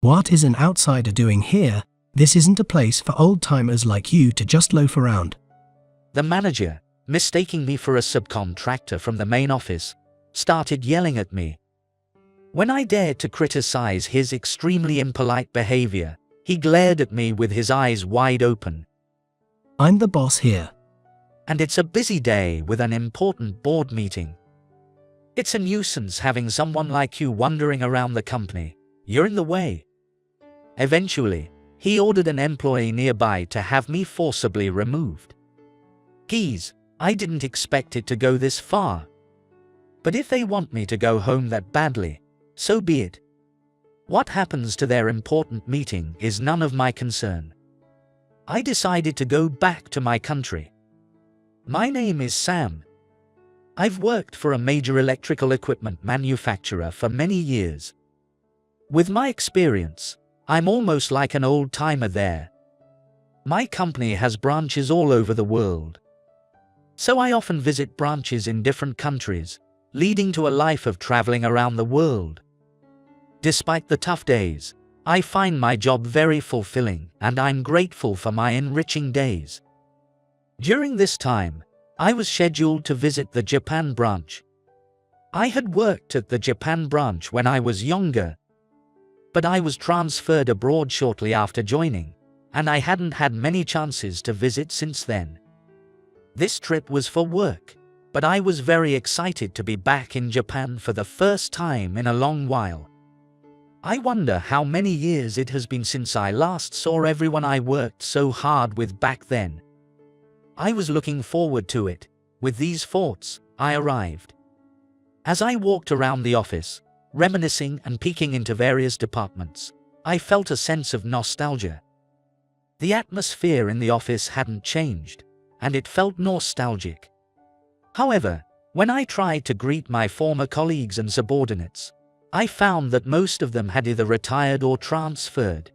What is an outsider doing here? This isn't a place for old-timers like you to just loaf around. The manager, mistaking me for a subcontractor from the main office, started yelling at me. When I dared to criticize his extremely impolite behavior, he glared at me with his eyes wide open. I'm the boss here. And it's a busy day with an important board meeting. It's a nuisance having someone like you wandering around the company. You're in the way. Eventually, he ordered an employee nearby to have me forcibly removed. Geez, I didn't expect it to go this far. But if they want me to go home that badly, so be it. What happens to their important meeting is none of my concern. I decided to go back to my country. My name is Sam. I've worked for a major electrical equipment manufacturer for many years. With my experience, I'm almost like an old-timer there. My company has branches all over the world. So I often visit branches in different countries, leading to a life of traveling around the world. Despite the tough days, I find my job very fulfilling and I'm grateful for my enriching days. During this time, I was scheduled to visit the Japan branch. I had worked at the Japan branch when I was younger, but I was transferred abroad shortly after joining, and I hadn't had many chances to visit since then. This trip was for work, but I was very excited to be back in Japan for the first time in a long while. I wonder how many years it has been since I last saw everyone I worked so hard with back then. I was looking forward to it. With these thoughts, I arrived. As I walked around the office, reminiscing and peeking into various departments, I felt a sense of nostalgia. The atmosphere in the office hadn't changed, and it felt nostalgic. However, when I tried to greet my former colleagues and subordinates, I found that most of them had either retired or transferred.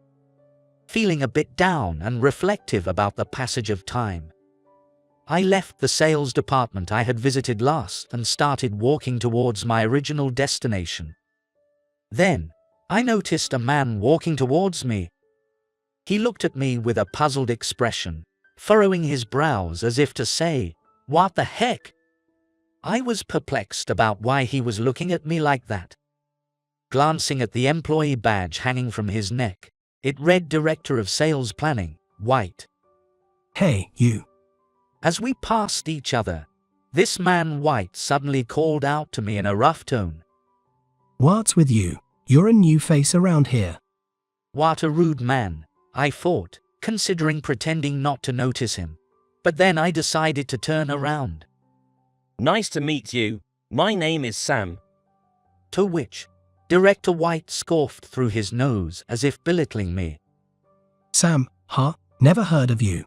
Feeling a bit down and reflective about the passage of time, I left the sales department I had visited last and started walking towards my original destination. Then, I noticed a man walking towards me. He looked at me with a puzzled expression, furrowing his brows as if to say, "What the heck?" I was perplexed about why he was looking at me like that. Glancing at the employee badge hanging from his neck, it read Director of Sales Planning, White. Hey, you. As we passed each other, this man White suddenly called out to me in a rough tone. What's with you? You're a new face around here. What a rude man, I thought, considering pretending not to notice him. But then I decided to turn around. Nice to meet you. My name is Sam. To which, Director White scoffed through his nose as if belittling me. Sam, huh? Never heard of you.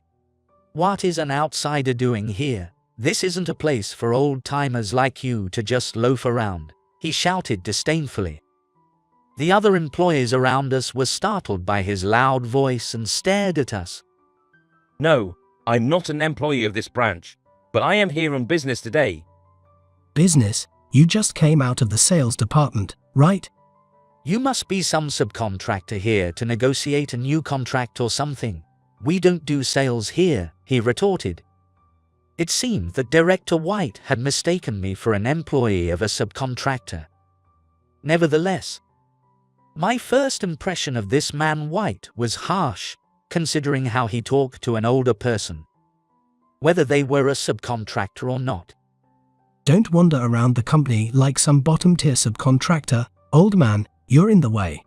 What is an outsider doing here? This isn't a place for old-timers like you to just loaf around, he shouted disdainfully. The other employees around us were startled by his loud voice and stared at us. No, I'm not an employee of this branch, but I am here on business today. Business? You just came out of the sales department, right? You must be some subcontractor here to negotiate a new contract or something. We don't do sales here, he retorted. It seemed that Director White had mistaken me for an employee of a subcontractor. Nevertheless, my first impression of this man White was harsh, considering how he talked to an older person, whether they were a subcontractor or not. Don't wander around the company like some bottom-tier subcontractor, old man, you're in the way.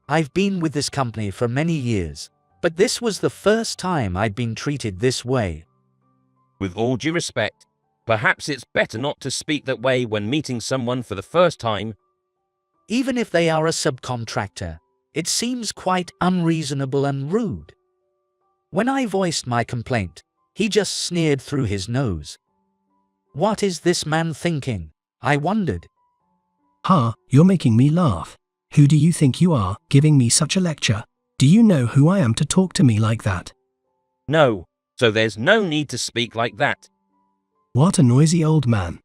I've been with this company for many years, but this was the first time I'd been treated this way. With all due respect, perhaps it's better not to speak that way when meeting someone for the first time. Even if they are a subcontractor, it seems quite unreasonable and rude. When I voiced my complaint, he just sneered through his nose. What is this man thinking? I wondered. Huh, you're making me laugh. Who do you think you are, giving me such a lecture? Do you know who I am to talk to me like that? No, so there's no need to speak like that. What a noisy old man.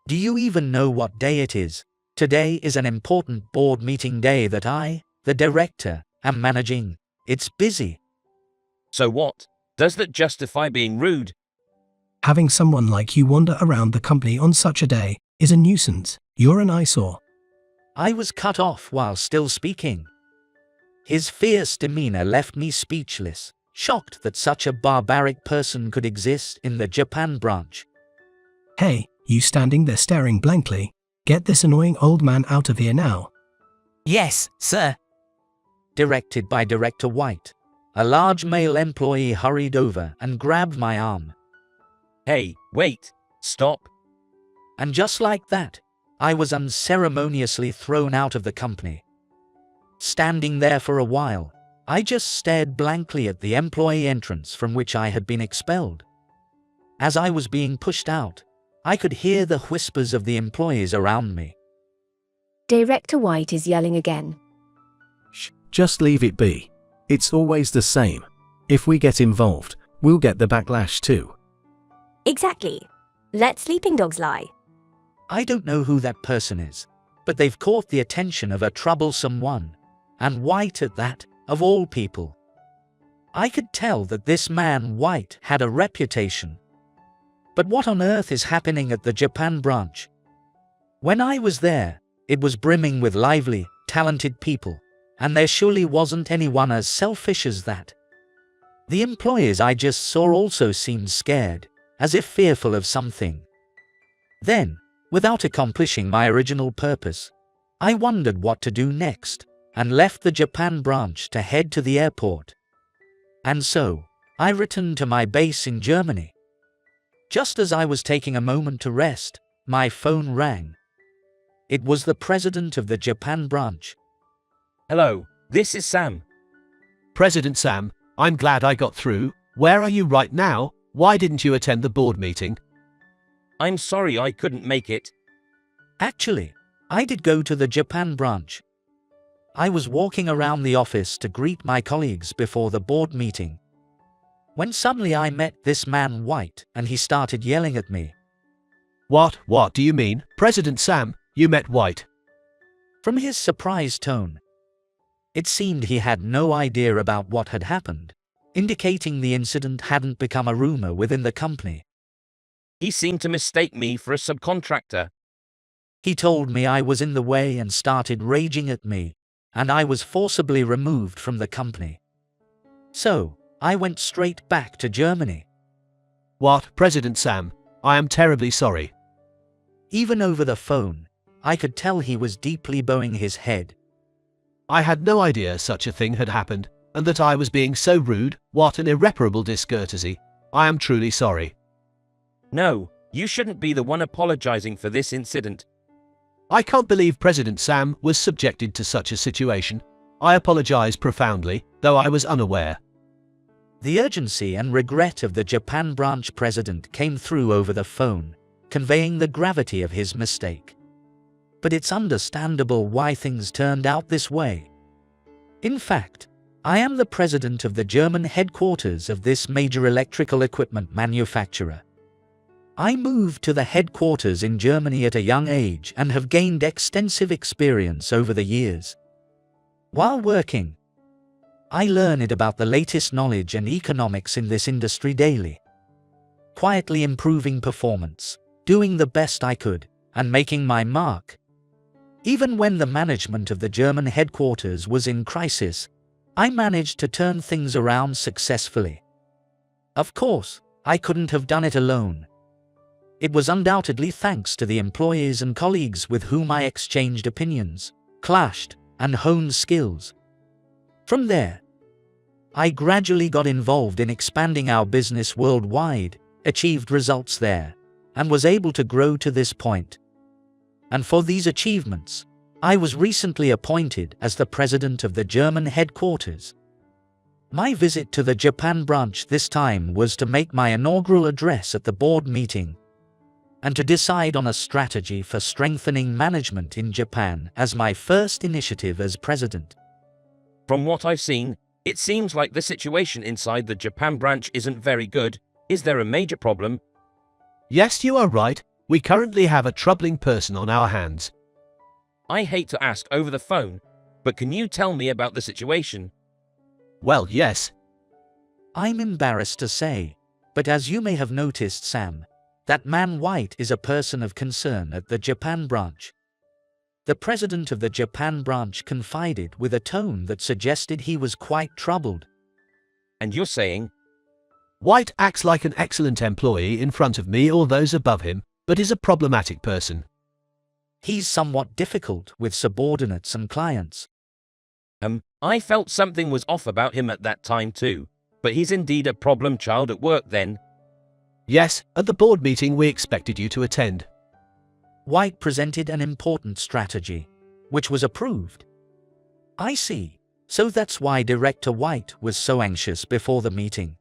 Do you even know what day it is? Today is an important board meeting day that I, the director, am managing. It's busy. So what? Does that justify being rude? Having someone like you wander around the company on such a day is a nuisance. You're an eyesore. I was cut off while still speaking. His fierce demeanor left me speechless, shocked that such a barbaric person could exist in the Japan branch. Hey, you standing there staring blankly. Get this annoying old man out of here now. Yes, sir. Directed by Director White, a large male employee hurried over and grabbed my arm. Hey, wait, stop. And just like that, I was unceremoniously thrown out of the company. Standing there for a while, I just stared blankly at the employee entrance from which I had been expelled. As I was being pushed out, I could hear the whispers of the employees around me. Director White is yelling again. Shh, just leave it be. It's always the same. If we get involved, we'll get the backlash too. Exactly. Let sleeping dogs lie. I don't know who that person is, but they've caught the attention of a troublesome one, and White at that, of all people. I could tell that this man White had a reputation. But what on earth is happening at the Japan branch? When I was there, it was brimming with lively, talented people, and there surely wasn't anyone as selfish as that. The employees I just saw also seemed scared, as if fearful of something. Then, without accomplishing my original purpose, I wondered what to do next, and left the Japan branch to head to the airport. And so, I returned to my base in Germany. Just as I was taking a moment to rest, my phone rang. It was the president of the Japan branch. Hello, this is Sam. President Sam, I'm glad I got through. Where are you right now? Why didn't you attend the board meeting? I'm sorry I couldn't make it. Actually, I did go to the Japan branch. I was walking around the office to greet my colleagues before the board meeting, when suddenly I met this man White and he started yelling at me. What do you mean? President Sam, you met White? From his surprised tone, it seemed he had no idea about what had happened, indicating the incident hadn't become a rumor within the company. He seemed to mistake me for a subcontractor. He told me I was in the way and started raging at me, and I was forcibly removed from the company. So, I went straight back to Germany. What, President Sam? I am terribly sorry. Even over the phone, I could tell he was deeply bowing his head. I had no idea such a thing had happened, and that I was being so rude. What an irreparable discourtesy. I am truly sorry. No, you shouldn't be the one apologizing for this incident. I can't believe President Sam was subjected to such a situation. I apologize profoundly, though I was unaware. The urgency and regret of the Japan branch president came through over the phone, conveying the gravity of his mistake. But it's understandable why things turned out this way. In fact, I am the president of the German headquarters of this major electrical equipment manufacturer. I moved to the headquarters in Germany at a young age and have gained extensive experience over the years. While working, I learned about the latest knowledge and economics in this industry daily, quietly improving performance, doing the best I could, and making my mark. Even when the management of the German headquarters was in crisis, I managed to turn things around successfully. Of course, I couldn't have done it alone. It was undoubtedly thanks to the employees and colleagues with whom I exchanged opinions, clashed, and honed skills. From there, I gradually got involved in expanding our business worldwide, achieved results there, and was able to grow to this point. And for these achievements, I was recently appointed as the president of the German headquarters. My visit to the Japan branch this time was to make my inaugural address at the board meeting, and to decide on a strategy for strengthening management in Japan as my first initiative as president. From what I've seen, it seems like the situation inside the Japan branch isn't very good. Is there a major problem? Yes, you are right. We currently have a troubling person on our hands. I hate to ask over the phone, but can you tell me about the situation? Well, yes. I'm embarrassed to say, but as you may have noticed, Sam, that man White is a person of concern at the Japan branch. The president of the Japan branch confided with a tone that suggested he was quite troubled. And you're saying? White acts like an excellent employee in front of me or those above him, but is a problematic person. He's somewhat difficult with subordinates and clients. I felt something was off about him at that time too, but he's indeed a problem child at work then. Yes, at the board meeting we expected you to attend. White presented an important strategy, which was approved. I see. So that's why Director White was so anxious before the meeting.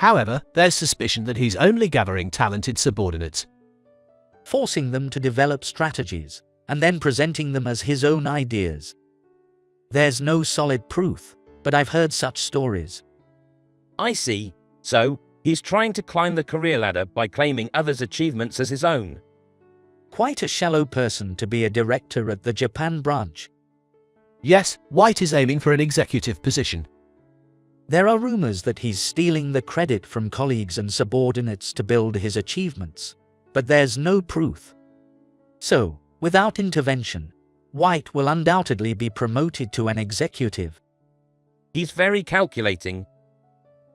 However, there's suspicion that he's only gathering talented subordinates, Forcing them to develop strategies, and then presenting them as his own ideas. There's no solid proof, but I've heard such stories. I see. So, he's trying to climb the career ladder by claiming others' achievements as his own. Quite a shallow person to be a director at the Japan branch. Yes, White is aiming for an executive position. There are rumors that he's stealing the credit from colleagues and subordinates to build his achievements, but there's no proof. So, without intervention, White will undoubtedly be promoted to an executive. He's very calculating.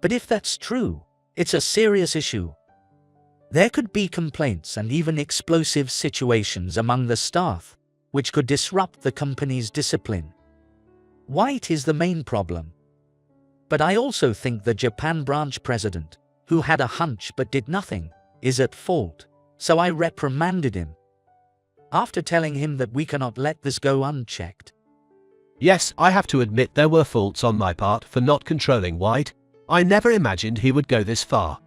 But if that's true, it's a serious issue. There could be complaints and even explosive situations among the staff, which could disrupt the company's discipline. White is the main problem. But I also think the Japan branch president, who had a hunch but did nothing, is at fault, so I reprimanded him. After telling him that we cannot let this go unchecked. Yes, I have to admit there were faults on my part for not controlling White. I never imagined he would go this far.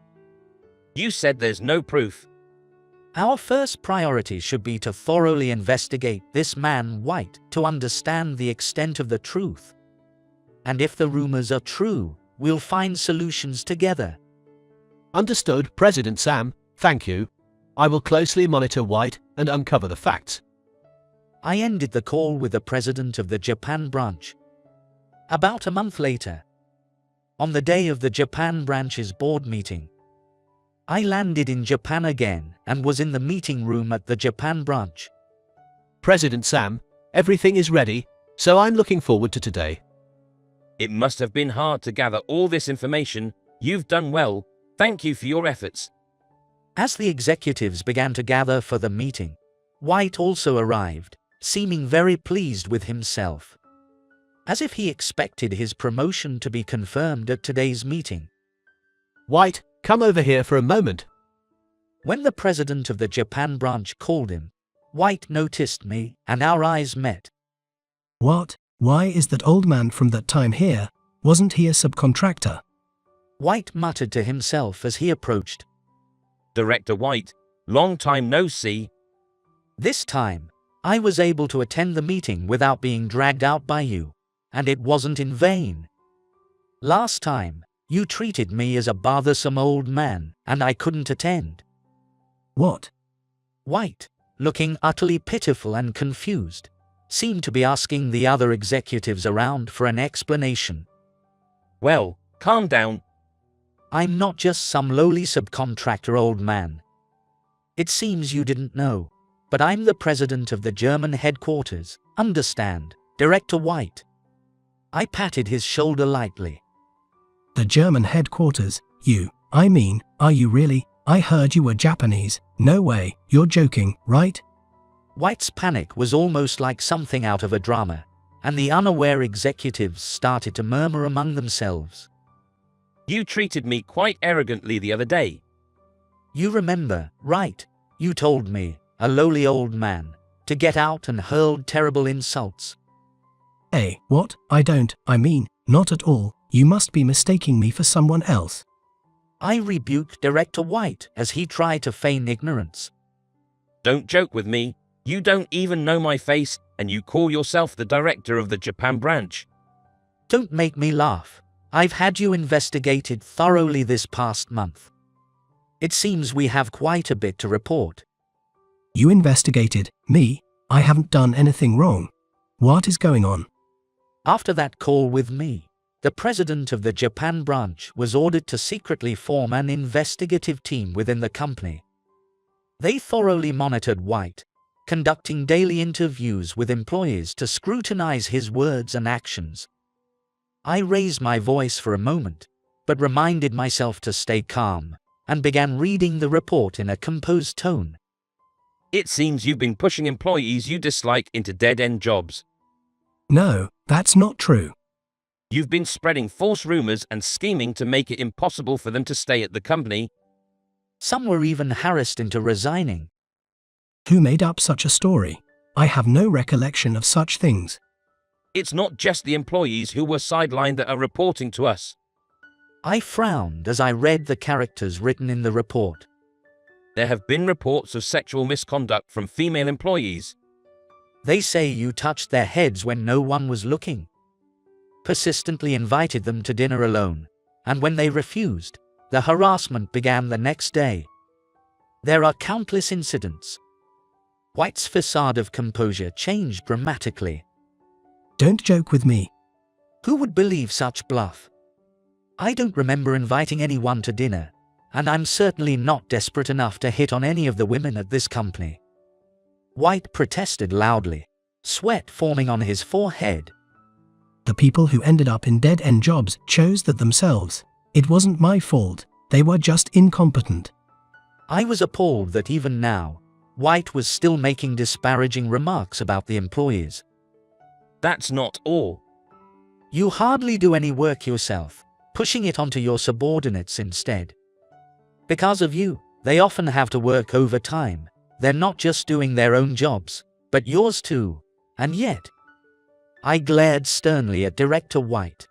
You said there's no proof. Our first priority should be to thoroughly investigate this man White to understand the extent of the truth. And if the rumors are true, we'll find solutions together. Understood, President Sam, thank you. I will closely monitor White and uncover the facts. I ended the call with the president of the Japan branch. About a month later, on the day of the Japan branch's board meeting, I landed in Japan again and was in the meeting room at the Japan branch. President Sam, everything is ready, so I'm looking forward to today. It must have been hard to gather all this information. You've done well. Thank you for your efforts. As the executives began to gather for the meeting, White also arrived, seeming very pleased with himself, as if he expected his promotion to be confirmed at today's meeting. White, come over here for a moment. When the president of the Japan branch called him, White noticed me, and our eyes met. What? Why is that old man from that time here? Wasn't he a subcontractor? White muttered to himself as he approached. Director White, long time no see. This time, I was able to attend the meeting without being dragged out by you, and it wasn't in vain. Last time, you treated me as a bothersome old man, and I couldn't attend. What? White, looking utterly pitiful and confused, seemed to be asking the other executives around for an explanation. Well, calm down. I'm not just some lowly subcontractor, old man. It seems you didn't know, but I'm the president of the German headquarters, understand, Director White. I patted his shoulder lightly. The German headquarters? I mean, are you really? I heard you were Japanese. No way, you're joking, right? White's panic was almost like something out of a drama, and the unaware executives started to murmur among themselves. You treated me quite arrogantly the other day. You remember, right? You told me, a lowly old man, to get out and hurled terrible insults. Hey, what? I mean, not at all. You must be mistaking me for someone else. I rebuked Director White as he tried to feign ignorance. Don't joke with me. You don't even know my face, and you call yourself the director of the Japan branch. Don't make me laugh. I've had you investigated thoroughly this past month. It seems we have quite a bit to report. You investigated me? I haven't done anything wrong. What is going on? After that call with me, the president of the Japan branch was ordered to secretly form an investigative team within the company. They thoroughly monitored White, conducting daily interviews with employees to scrutinize his words and actions. I raised my voice for a moment, but reminded myself to stay calm, and began reading the report in a composed tone. It seems you've been pushing employees you dislike into dead-end jobs. No, that's not true. You've been spreading false rumors and scheming to make it impossible for them to stay at the company. Some were even harassed into resigning. Who made up such a story? I have no recollection of such things. It's not just the employees who were sidelined that are reporting to us. I frowned as I read the characters written in the report. There have been reports of sexual misconduct from female employees. They say you touched their heads when no one was looking, persistently invited them to dinner alone, and when they refused, the harassment began the next day. There are countless incidents. White's facade of composure changed dramatically. Don't joke with me. Who would believe such bluff? I don't remember inviting anyone to dinner, and I'm certainly not desperate enough to hit on any of the women at this company. White protested loudly, sweat forming on his forehead. The people who ended up in dead-end jobs chose that themselves. It wasn't my fault, they were just incompetent. I was appalled that even now, White was still making disparaging remarks about the employees. That's not all. You hardly do any work yourself, pushing it onto your subordinates instead. Because of you, they often have to work overtime. They're not just doing their own jobs, but yours too, and yet. I glared sternly at Director White.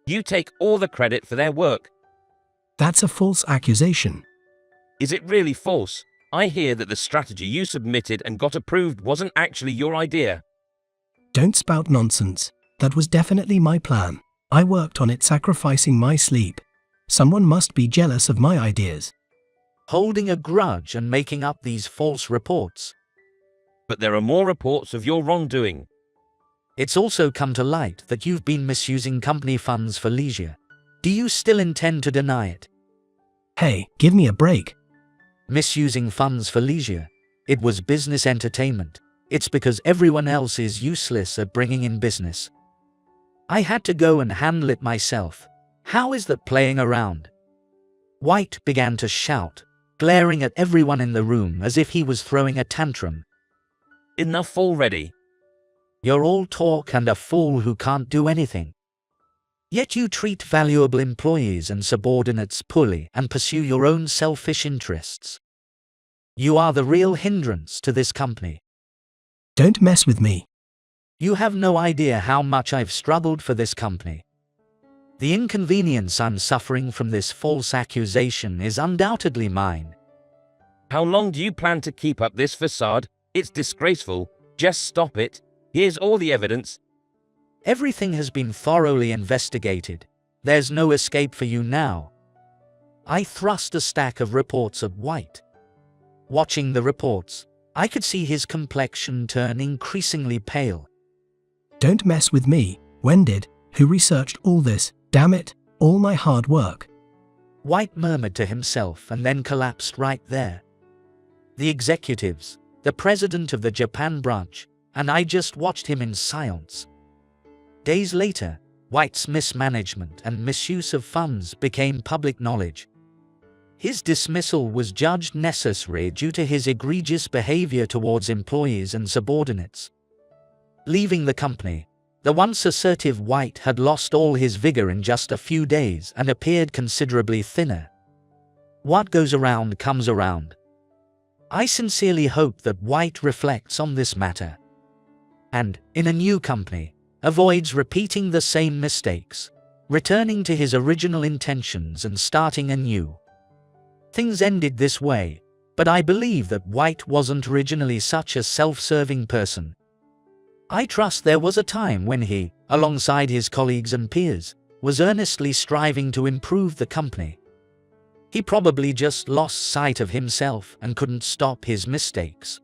You take all the credit for their work. That's a false accusation. Is it really false? I hear that the strategy you submitted and got approved wasn't actually your idea. Don't spout nonsense. That was definitely my plan. I worked on it sacrificing my sleep. Someone must be jealous of my ideas. Holding a grudge and making up these false reports. But there are more reports of your wrongdoing. It's also come to light that you've been misusing company funds for leisure. Do you still intend to deny it? Hey, give me a break. Misusing funds for leisure. It was business entertainment. It's because everyone else is useless at bringing in business. I had to go and handle it myself. How is that playing around? White began to shout, glaring at everyone in the room as if he was throwing a tantrum. Enough already. You're all talk and a fool who can't do anything. Yet you treat valuable employees and subordinates poorly and pursue your own selfish interests. You are the real hindrance to this company. Don't mess with me. You have no idea how much I've struggled for this company. The inconvenience I'm suffering from this false accusation is undoubtedly mine. How long do you plan to keep up this facade? It's disgraceful. Just stop it. Here's all the evidence. Everything has been thoroughly investigated. There's no escape for you now. I thrust a stack of reports at White. Watching the reports, I could see his complexion turn increasingly pale. Don't mess with me. When did? Who researched all this? Damn it, all my hard work. White murmured to himself and then collapsed right there. The executives, the president of the Japan branch, and I just watched him in silence. Days later, White's mismanagement and misuse of funds became public knowledge. His dismissal was judged necessary due to his egregious behavior towards employees and subordinates. Leaving the company, the once assertive White had lost all his vigor in just a few days and appeared considerably thinner. What goes around comes around. I sincerely hope that White reflects on this matter and, in a new company, avoids repeating the same mistakes, returning to his original intentions and starting anew. Things ended this way, but I believe that White wasn't originally such a self-serving person. I trust there was a time when he, alongside his colleagues and peers, was earnestly striving to improve the company. He probably just lost sight of himself and couldn't stop his mistakes.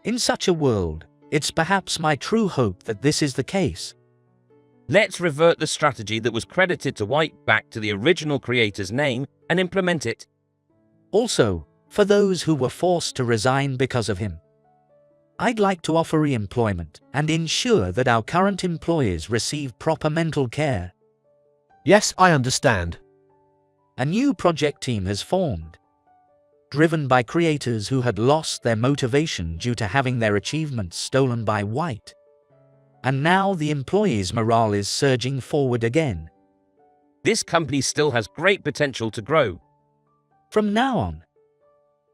In such a world, it's perhaps my true hope that this is the case. Let's revert the strategy that was credited to White back to the original creator's name and implement it. Also, for those who were forced to resign because of him, I'd like to offer re-employment and ensure that our current employees receive proper mental care. Yes, I understand. A new project team has formed, driven by creators who had lost their motivation due to having their achievements stolen by White. And now the employees' morale is surging forward again. This company still has great potential to grow. From now on,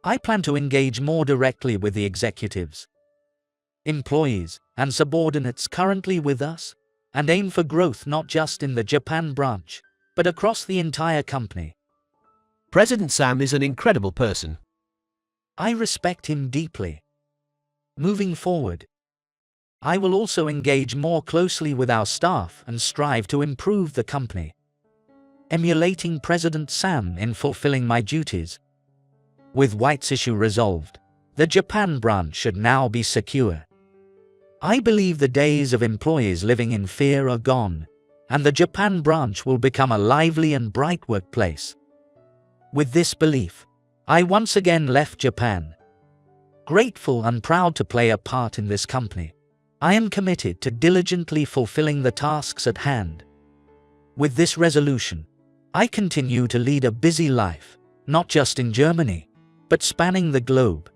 I plan to engage more directly with the executives, employees, and subordinates currently with us, and aim for growth not just in the Japan branch, but across the entire company. President Sam is an incredible person. I respect him deeply. Moving forward, I will also engage more closely with our staff and strive to improve the company, emulating President Sam in fulfilling my duties. With White's issue resolved, the Japan branch should now be secure. I believe the days of employees living in fear are gone, and the Japan branch will become a lively and bright workplace. With this belief, I once again left Japan. Grateful and proud to play a part in this company, I am committed to diligently fulfilling the tasks at hand. With this resolution, I continue to lead a busy life, not just in Germany, but spanning the globe.